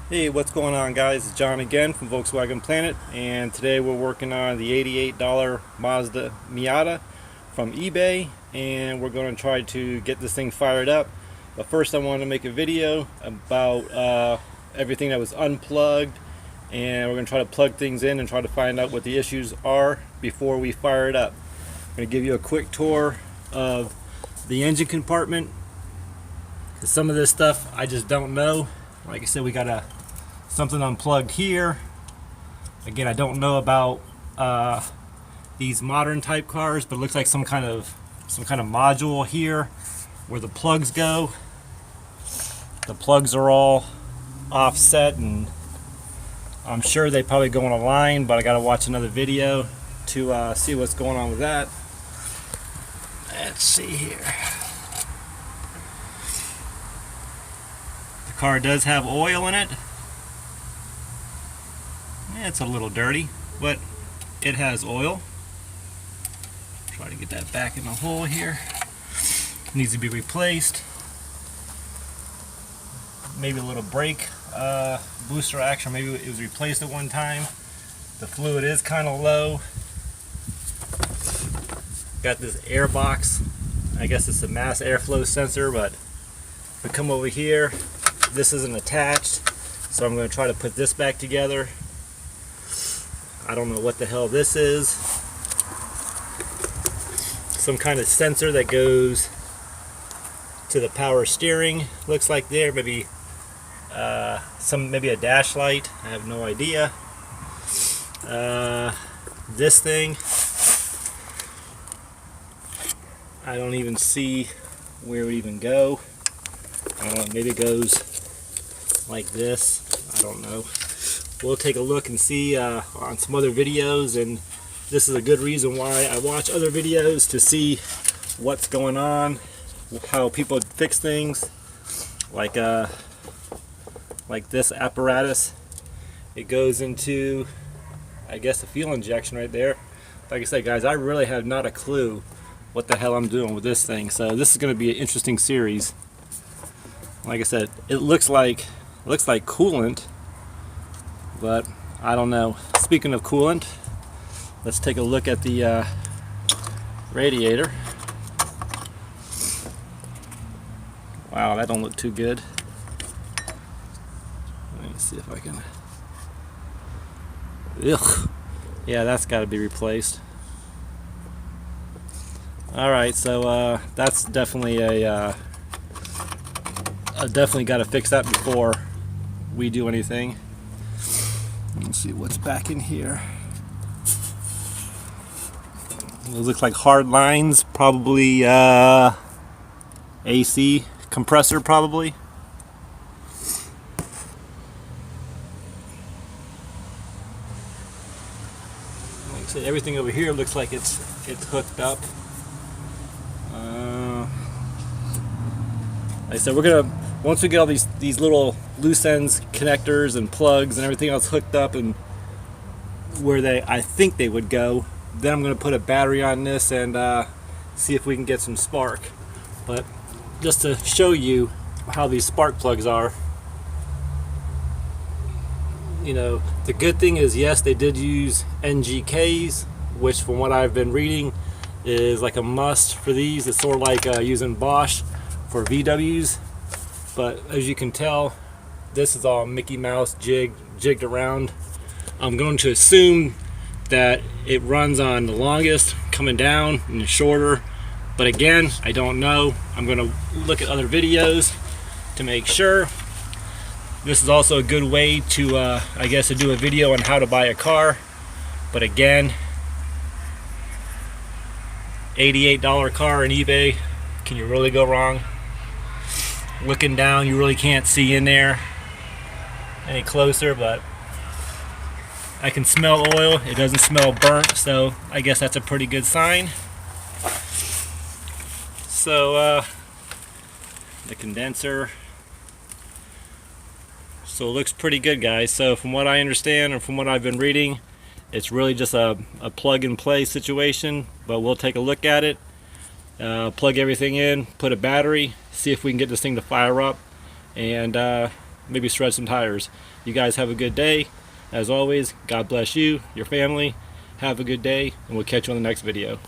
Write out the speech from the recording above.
Hey, what's going on, guys? It's John again from Volkswagen Planet, and today we're working on the $88 Mazda Miata from eBay, and we're going to try to get this thing fired up. But first I want to make a video about everything that was unplugged, and we're going to try to plug things in and try to find out what the issues are before we fire it up. I'm going to give you a quick tour of the engine compartment, because some of this stuff I just don't know. Like I said, we got something unplugged here. Again, I don't know about these modern type cars, but it looks like some kind of module here where the plugs go. The plugs are all offset, and I'm sure they probably go on a line, but I got to watch another video to see what's going on with that. Let's see here. The car does have oil in it. It's a little dirty, but it has oil. Try to get that back in the hole here. Needs to be replaced. Maybe a little brake booster action. Maybe it was replaced at one time. The fluid is kind of low. Got this air box. I guess it's a mass airflow sensor, but if we come over here, this isn't attached, so I'm going to try to put this back together. I don't know what the hell this is. Some kind of sensor that goes to the power steering. Looks like there, maybe maybe a dash light. I have no idea. This thing, I don't even see where it would even go. I don't know, maybe it goes like this. I don't know. We'll take a look and see on some other videos, and this is a good reason why I watch other videos, to see what's going on, how people fix things, like this apparatus. It goes into, I guess, a fuel injection right there. Like I said, guys, I really have not a clue what the hell I'm doing with this thing, so this is going to be an interesting series. Like I said, it looks like coolant, but I don't know. Speaking of coolant, let's take a look at the radiator. Wow, that don't look too good. Let me see if I can. Ugh. Yeah, that's got to be replaced. All right, so that's definitely definitely got to fix that before we do anything. Let's see what's back in here. Those look like hard lines, probably AC compressor, probably. Like I said, everything over here looks like it's hooked up. Like I said, we're gonna, once we get all these little loose ends, connectors and plugs and everything else hooked up and where I think they would go, then I'm gonna put a battery on this and see if we can get some spark. But just to show you how these spark plugs are, you know, the good thing is, yes, they did use NGKs, which from what I've been reading is like a must for these. It's sort of like using Bosch for VWs, but as you can tell, this is all Mickey Mouse jigged around. I'm going to assume that it runs on the longest coming down and the shorter, but again, I don't know. I'm going to look at other videos to make sure. This is also a good way to I guess to do a video on how to buy a car, but again, $88 car on eBay, can you really go wrong? Looking down, you really can't see in there any closer, but I can smell oil. It doesn't smell burnt, so I guess that's a pretty good sign. So the condenser, so it looks pretty good, guys. So from what I understand and from what I've been reading, it's really just a plug and play situation, but we'll take a look at it. Plug everything in, put a battery, see if we can get this thing to fire up, and maybe shred some tires. You guys have a good day. As always, God bless you, your family. Have a good day, and we'll catch you on the next video.